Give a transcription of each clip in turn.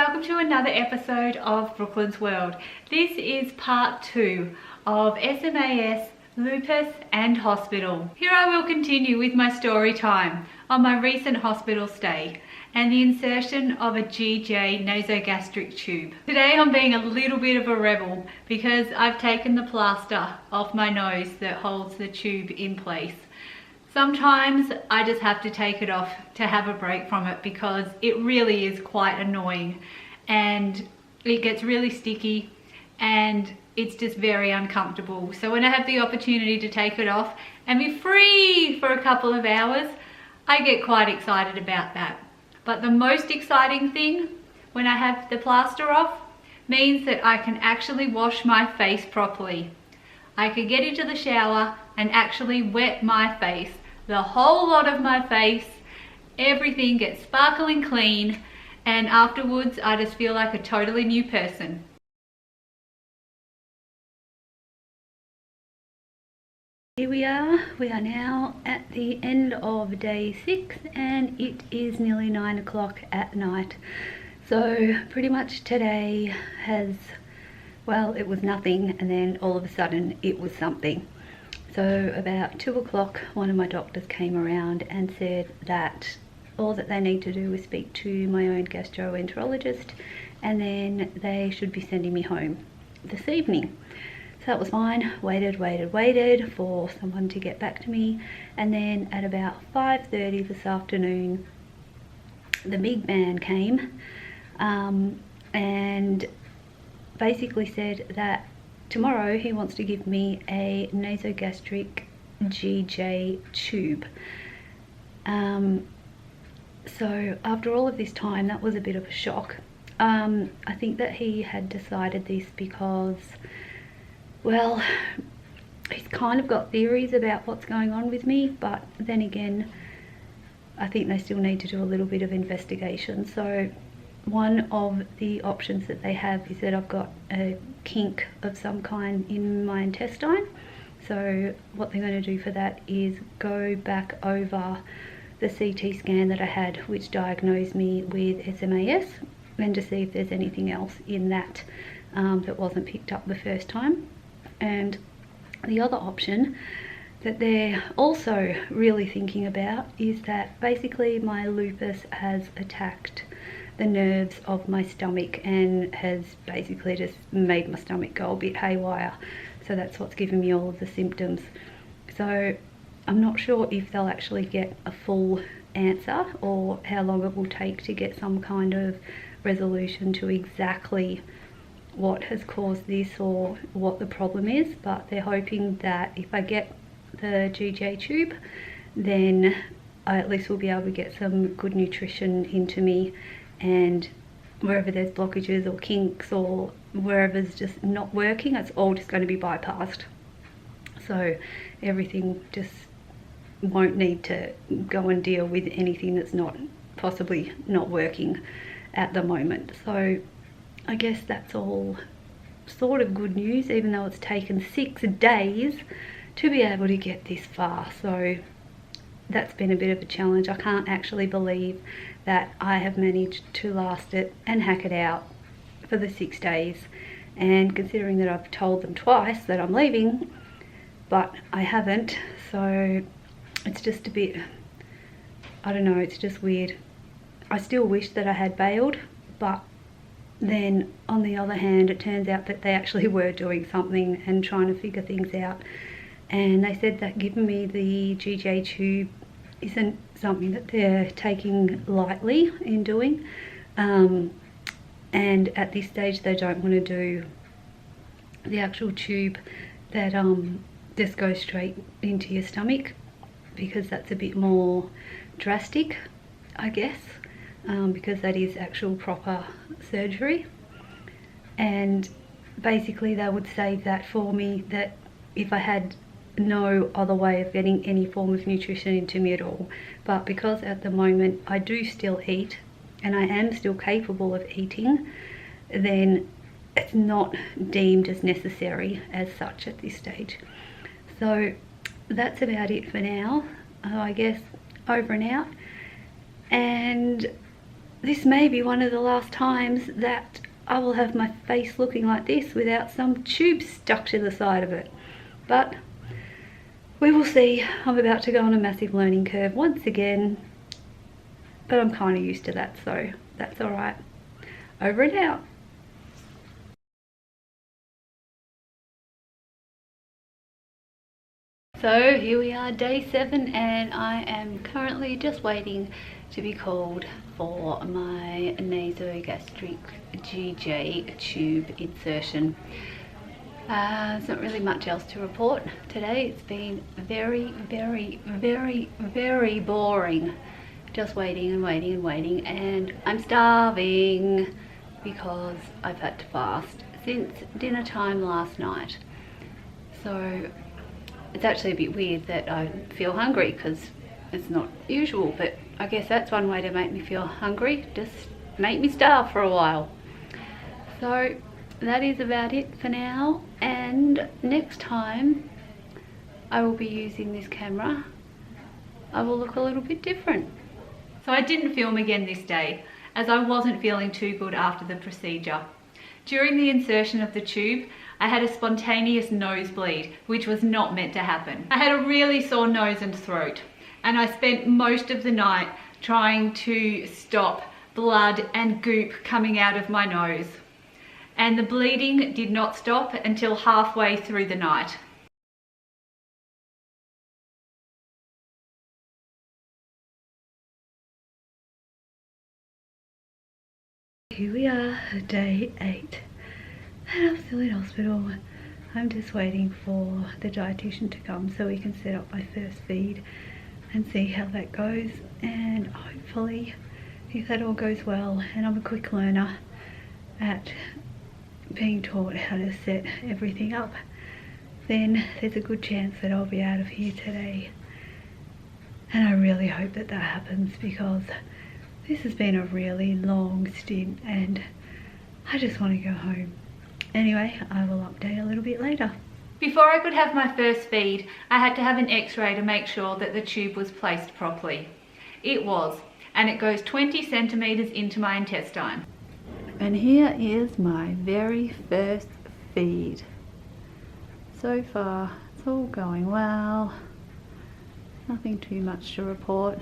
welcome to another episode of Brooklyn's World. This is part 2 of SMAS, Lupus and Hospital. Here I will continue with my story time on my recent hospital stay and the insertion of a GJ nasogastric tube. Today I'm being a little bit of a rebel because I've taken the plaster off my nose that holds the tube in place. Sometimes I just have to take it off to have a break from it because it really is quite annoying and it gets really sticky and it's just very uncomfortable. So when I have the opportunity to take it off and be free for a couple of hours, I get quite excited about that. But the most exciting thing when I have the plaster off means that I can actually wash my face properly. I can get into the shower and actually wet my face. The whole lot of my face, everything gets sparkling clean, and afterwards I just feel like a totally new person. Here we are now at the end of day 6 and it is nearly 9 o'clock at night. So pretty much today has, well, it was nothing and then all of a sudden it was something. So about 2 o'clock, one of my doctors came around and said that all that they need to do is speak to my own gastroenterologist and then they should be sending me home this evening. So that was fine. Waited for someone to get back to me, and then at about 5:30 this afternoon the big man came and basically said that tomorrow he wants to give me a nasogastric GJ tube. So after all of this time, that was a bit of a shock. I think that he had decided this because, well, he's kind of got theories about what's going on with me, but then again, I think they still need to do a little bit of investigation. So one of the options that they have is that I've got a kink of some kind in my intestine. So what they're going to do for that is go back over the CT scan that I had, which diagnosed me with SMAS, and to see if there's anything else in that that wasn't picked up the first time. And the other option that they're also really thinking about is that basically my lupus has attacked the nerves of my stomach and has basically just made my stomach go a bit haywire. So that's what's given me all of the symptoms. So I'm not sure if they'll actually get a full answer or how long it will take to get some kind of resolution to exactly what has caused this or what the problem is, but they're hoping that if I get the GJ tube, then I at least will be able to get some good nutrition into me, and wherever there's blockages or kinks or wherever's just not working, it's all just going to be bypassed. So everything just won't need to go and deal with anything that's not possibly not working at the moment. So I guess that's all sort of good news, even though it's taken 6 days to be able to get this far. So that's been a bit of a challenge. I can't actually believe that I have managed to last it and hack it out for the 6 days. And considering that I've told them twice that I'm leaving, but I haven't, so it's just a bit, I don't know, it's just weird. I still wish that I had bailed, but then on the other hand, it turns out that they actually were doing something and trying to figure things out. And they said that giving me the GJ tube isn't something that they're taking lightly in doing. And at this stage, they don't want to do the actual tube that just goes straight into your stomach, because that's a bit more drastic, I guess, because that is actual proper surgery. And basically they would save that for me, that if I had no other way of getting any form of nutrition into me at all. But because at the moment I do still eat and I am still capable of eating, then it's not deemed as necessary as such at this stage. So that's about it for now. I guess over and out. And this may be one of the last times that I will have my face looking like this without some tube stuck to the side of it. But we will see. I'm about to go on a massive learning curve once again, but I'm kind of used to that, so that's all right. Over and out. So here we are, day 7, and I am currently just waiting to be called for my nasogastric GJ tube insertion. There's not really much else to report today. It's been very, very, very, very boring. Just waiting and waiting and waiting, and I'm starving because I've had to fast since dinner time last night. So it's actually a bit weird that I feel hungry because it's not usual, but I guess that's one way to make me feel hungry, just make me starve for a while. So that is about it for now, and next time I will be using this camera, I will look a little bit different. So I didn't film again this day as I wasn't feeling too good after the procedure. During the insertion of the tube, I had a spontaneous nosebleed, which was not meant to happen. I had a really sore nose and throat, and I spent most of the night trying to stop blood and goop coming out of my nose. And the bleeding did not stop until halfway through the night. Here we are, day 8, and I'm still in hospital. I'm just waiting for the dietitian to come so we can set up my first feed and see how that goes, and hopefully, if that all goes well, and I'm a quick learner at being taught how to set everything up, then there's a good chance that I'll be out of here today. And I really hope that that happens, because this has been a really long stint and I just want to go home. Anyway, I will update a little bit later. Before I could have my first feed, I had to have an x-ray to make sure that the tube was placed properly. It was, and it goes 20 centimeters into my intestine. And here is my very first feed. So far, it's all going well. Nothing too much to report.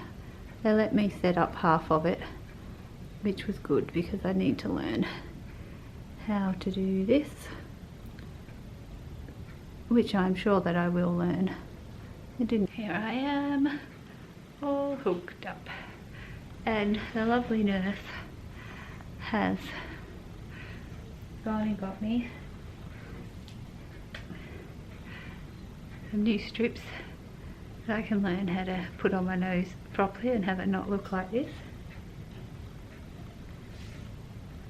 They let me set up half of it, which was good because I need to learn how to do this, which I'm sure that I will learn. Here I am, all hooked up, and the lovely nurse has gone and got me some new strips that I can learn how to put on my nose properly and have it not look like this.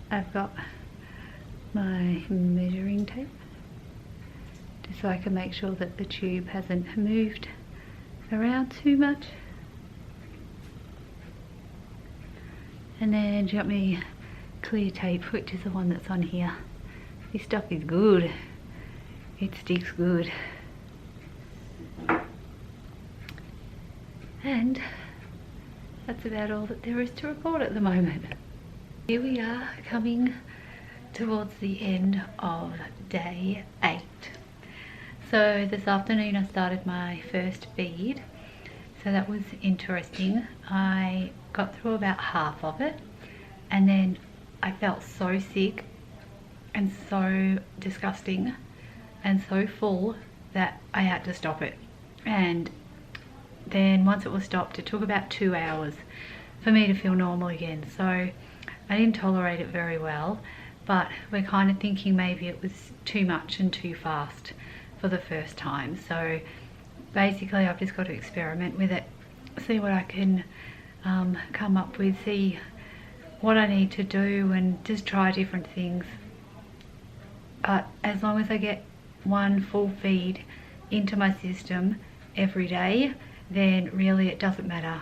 I've got my measuring tape just so I can make sure that the tube hasn't moved around too much. And then got me clear tape, which is the one that's on here. This stuff is good. It sticks good. And that's about all that there is to report at the moment. Here we are, coming towards the end of day 8. So this afternoon I started my first feed, so that was interesting. I got through about half of it, and then I felt so sick and so disgusting and so full that I had to stop it. And then once it was stopped, it took about 2 hours for me to feel normal again. So I didn't tolerate it very well, but we're kind of thinking maybe it was too much and too fast for the first time. So basically I've just got to experiment with it, see what I can come up with, see what I need to do, and just try different things. But as long as I get one full feed into my system every day, then really it doesn't matter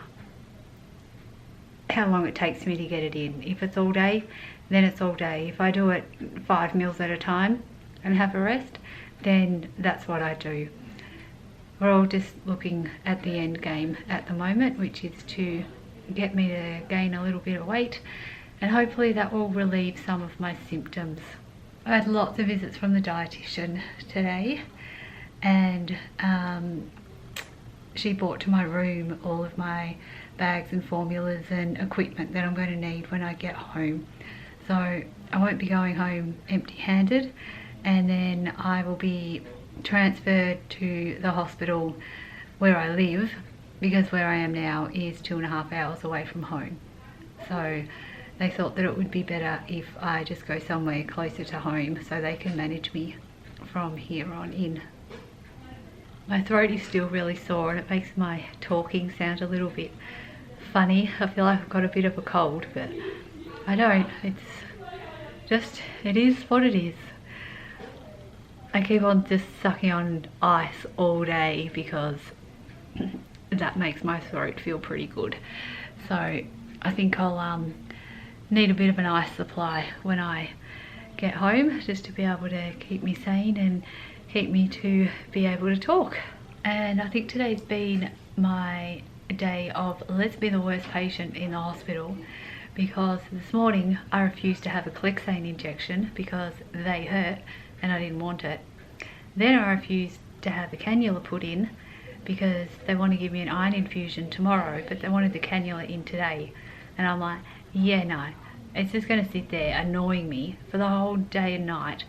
how long it takes me to get it in. If it's all day, then it's all day. If I do it 5 meals at a time and have a rest, then that's what I do. We're all just looking at the end game at the moment, which is to get me to gain a little bit of weight and hopefully that will relieve some of my symptoms. I had lots of visits from the dietitian today, and she brought to my room all of my bags and formulas and equipment that I'm going to need when I get home. So I won't be going home empty-handed, and then I will be transferred to the hospital where I live, because where I am now is 2.5 hours away from home. So they thought that it would be better if I just go somewhere closer to home so they can manage me from here on in. My throat is still really sore and it makes my talking sound a little bit funny. I feel like I've got a bit of a cold, but I don't. It's just, it is what it is. I keep on just sucking on ice all day because that makes my throat feel pretty good. So I think I'll need a bit of an ice supply when I get home, just to be able to keep me sane and keep me to be able to talk. And I think today's been my day of let's be the worst patient in the hospital, because this morning I refused to have a Clexane injection because they hurt and I didn't want it. Then I refused to have a cannula put in because they want to give me an iron infusion tomorrow, but they wanted the cannula in today. And I'm like, yeah, no, it's just going to sit there annoying me for the whole day and night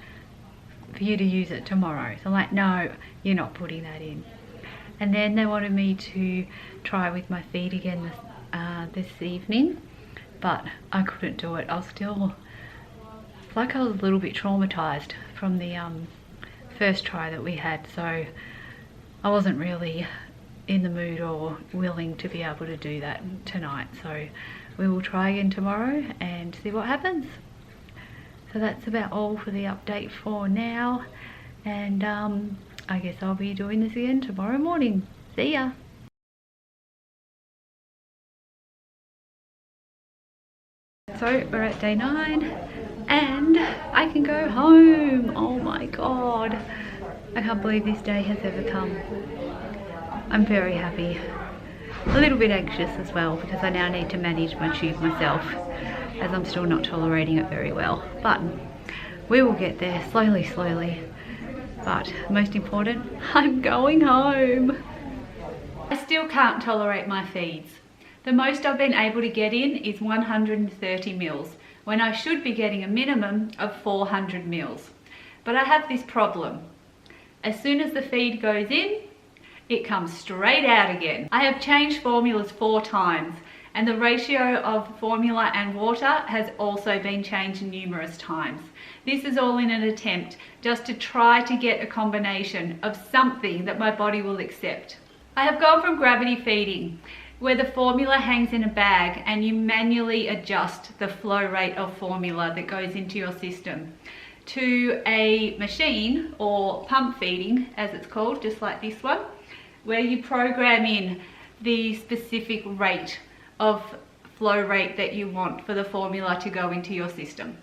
for you to use it tomorrow. So I'm like, no, you're not putting that in. And then they wanted me to try with my feet again this evening, but I couldn't do it. I was still, like, I was a little bit traumatized from the first try that we had, so I wasn't really in the mood or willing to be able to do that tonight. So we will try again tomorrow and see what happens. So that's about all for the update for now, and I guess I'll be doing this again tomorrow morning. See ya. So we're at day 9 and I can go home. Oh my god, I can't believe this day has ever come. I'm very happy, a little bit anxious as well, because I now need to manage my tube myself, as I'm still not tolerating it very well. But we will get there slowly. But most important, I'm going home. I still can't tolerate my feeds. The most I've been able to get in is 130 mils, when I should be getting a minimum of 400 mils. But I have this problem. As soon as the feed goes in, it comes straight out again. I have changed formulas 4 times, and the ratio of formula and water has also been changed numerous times. This is all in an attempt just to try to get a combination of something that my body will accept. I have gone from gravity feeding, where the formula hangs in a bag and you manually adjust the flow rate of formula that goes into your system, to a machine, or pump feeding as it's called, just like this one, where you program in the specific rate of flow rate that you want for the formula to go into your system.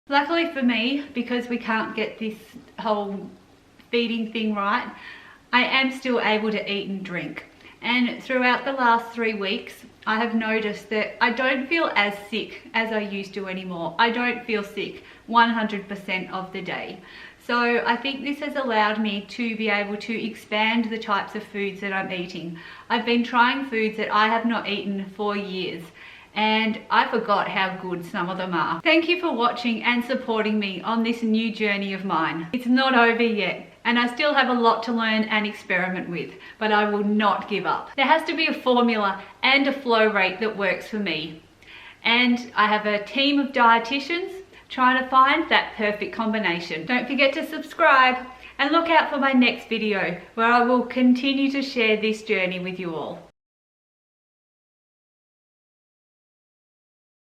Luckily for me, because we can't get this whole feeding thing right, I am still able to eat and drink. And throughout the last 3 weeks, I have noticed that I don't feel as sick as I used to anymore. I don't feel sick 100% of the day. So I think this has allowed me to be able to expand the types of foods that I'm eating. I've been trying foods that I have not eaten for years, and I forgot how good some of them are. Thank you for watching and supporting me on this new journey of mine. It's not over yet, and I still have a lot to learn and experiment with, but I will not give up. There has to be a formula and a flow rate that works for me. And I have a team of dietitians trying to find that perfect combination. Don't forget to subscribe and look out for my next video, where I will continue to share this journey with you all.